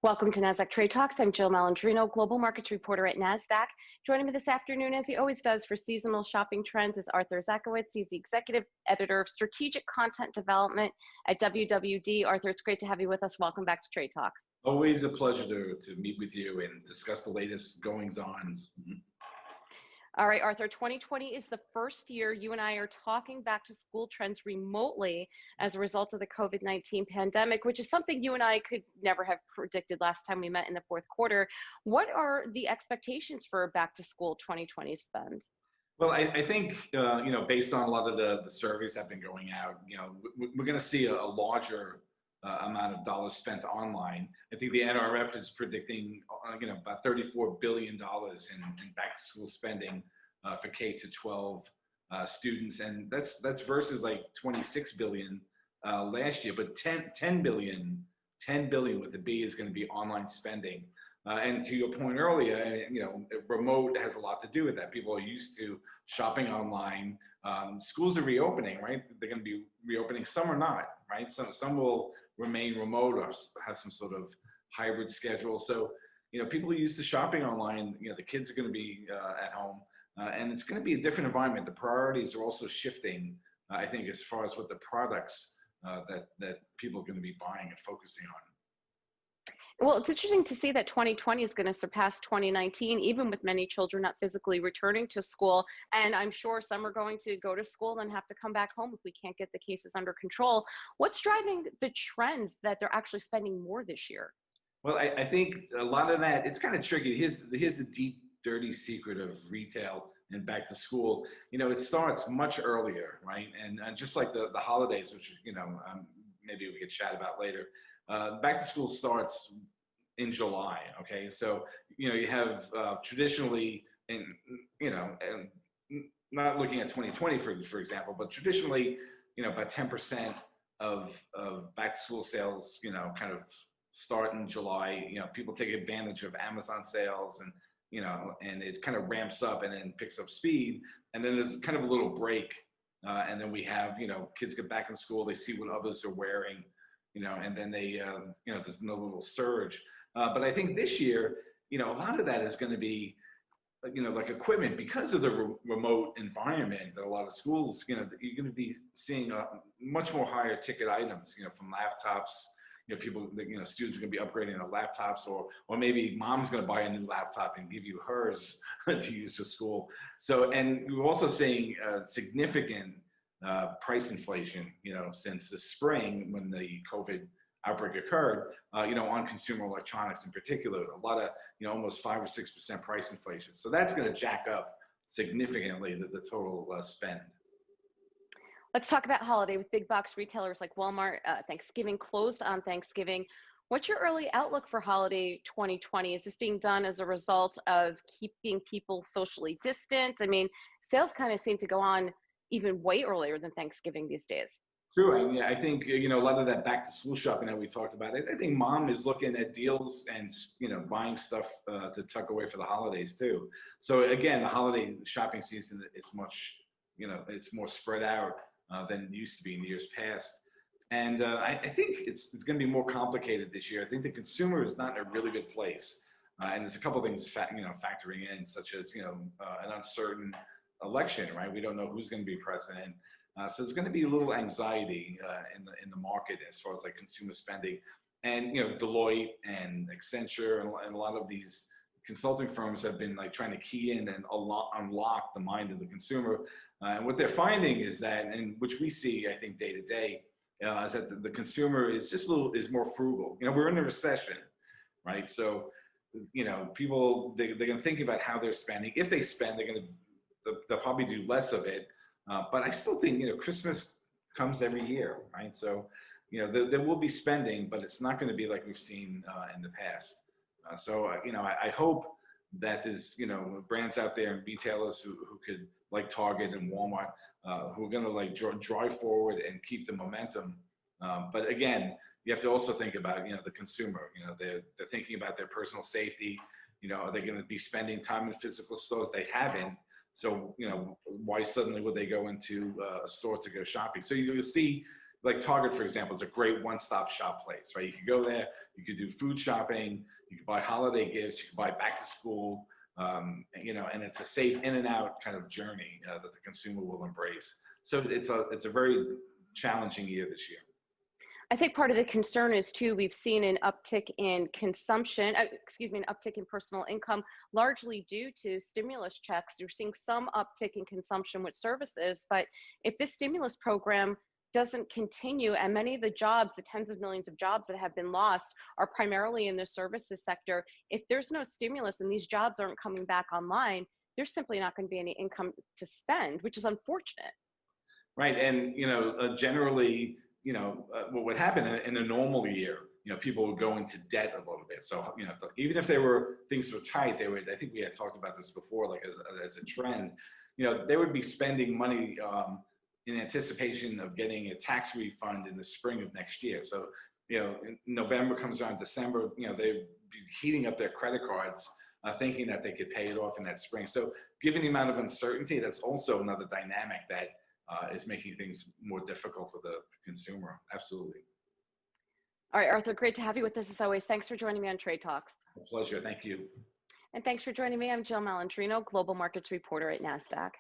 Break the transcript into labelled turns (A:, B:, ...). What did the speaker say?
A: Welcome to Nasdaq Trade Talks. I'm Jill Malandrino, Global Markets Reporter at Nasdaq. Joining me this afternoon, as he always does, for seasonal shopping trends is Arthur Zaczkiewicz. He's the Executive Editor of Strategic Content Development at WWD. Arthur, it's great to have you with us. Welcome back to Trade Talks.
B: Always a pleasure to meet with you and discuss the latest goings-ons.
A: All right, Arthur, 2020 is the first year you and I are talking back to school trends remotely as a result of the COVID-19 pandemic, which is something you and I could never have predicted last time we met in the fourth quarter. What are the expectations for back to school 2020 spend?
B: Well, I think, based on a lot of the surveys that have been going out, we're going to see a larger amount of dollars spent online. I think the NRF is predicting, about $34 billion in back to school spending for K to 12 students, and that's versus like 26 billion last year. But 10 billion with the B is going to be online spending. And to your point earlier, remote has a lot to do with that. People are used to shopping online. Schools are reopening, right? They're going to be reopening. Some are not, right? Some will remain remote or have some sort of hybrid schedule. So, people are used to shopping online. The kids are going to be at home, and it's going to be a different environment. The priorities are also shifting, I think, as far as what the products that people are going to be buying and focusing on.
A: Well, it's interesting to see that 2020 is going to surpass 2019, even with many children not physically returning to school. And I'm sure some are going to go to school and have to come back home if we can't get the cases under control. What's driving the trends that they're actually spending more this year?
B: Well, I think a lot of that, it's kind of tricky. Here's the deep, dirty secret of retail and back to school. It starts much earlier, right? And just like the holidays, which, maybe we could chat about later. Back to school starts in July, okay? So, you have traditionally, and not looking at 2020, for example, but traditionally, about 10% of back to school sales, kind of start in July. People take advantage of Amazon sales and, and it kind of ramps up and then picks up speed. And then there's kind of a little break. And then we have, kids get back in school, they see what others are wearing, and then they, there's no little surge. But I think this year, a lot of that is going to be, like equipment, because of the remote environment that a lot of schools, you're going to be seeing much more higher ticket items, from laptops. People, students are going to be upgrading their laptops, or maybe mom's going to buy a new laptop and give you hers to use for school. So, and we're also seeing significant price inflation, since the spring when the COVID outbreak occurred, on consumer electronics in particular, a lot of, almost 5 or 6% price inflation. So that's going to jack up significantly the total spend.
A: Let's talk about holiday with big box retailers like Walmart. Thanksgiving closed on Thanksgiving. What's your early outlook for holiday 2020? Is this being done as a result of keeping people socially distant? I mean, sales kind of seem to go on even way earlier than Thanksgiving these days.
B: True. I think, a lot of that back to school shopping that we talked about, I think mom is looking at deals and, buying stuff to tuck away for the holidays too. So again, the holiday shopping season is much, it's more spread out than it used to be in years past. And I think it's going to be more complicated this year. I think the consumer is not in a really good place. And there's a couple of things, factoring in, such as, an uncertain election, right? We don't know who's going to be president. So there's going to be a little anxiety in the market as far as like consumer spending. And, Deloitte and Accenture and a lot of these consulting firms have been like trying to key in and unlock the mind of the consumer. And what they're finding is that, and which we see, I think, day to day, is that the consumer is just is more frugal. We're in a recession, right? So, people, they're going to think about how they're spending. If they spend, they'll probably do less of it. But I still think, Christmas comes every year, right? So, there will be spending, but it's not going to be like we've seen in the past. So, I hope that there's, brands out there and retailers who could, like Target and Walmart, who are going to like drive forward and keep the momentum. But again, you have to also think about, the consumer. They're thinking about their personal safety. Are they going to be spending time in physical stores? They haven't. So, why suddenly would they go into a store to go shopping? So you'll see, like Target, for example, is a great one-stop shop place, right? You could go there, you could do food shopping, you could buy holiday gifts, you could buy back to school, you know, and it's a safe in and out kind of journey that the consumer will embrace. So it's a very challenging year this year.
A: I think part of the concern is too, we've seen an uptick in consumption, an uptick in personal income, largely due to stimulus checks. You're seeing some uptick in consumption with services, but if this stimulus program doesn't continue, and many of the jobs, the tens of millions of jobs that have been lost are primarily in the services sector, if there's no stimulus and these jobs aren't coming back online, there's simply not going to be any income to spend, which is unfortunate.
B: Right, and you know, generally, you know, what would happen in a normal year, you know, people would go into debt a little bit. So, you know, even if things were tight, they would, I think we had talked about this before, like as a trend, you know, they would be spending money in anticipation of getting a tax refund in the spring of next year. So, you know, November comes around, December, you know, they'd be heating up their credit cards, thinking that they could pay it off in that spring. So given the amount of uncertainty, that's also another dynamic that is making things more difficult for the consumer. Absolutely.
A: All right, Arthur, great to have you with us as always. Thanks for joining me on Trade Talks.
B: A pleasure. Thank you.
A: And thanks for joining me. I'm Jill Malandrino, Global Markets Reporter at Nasdaq.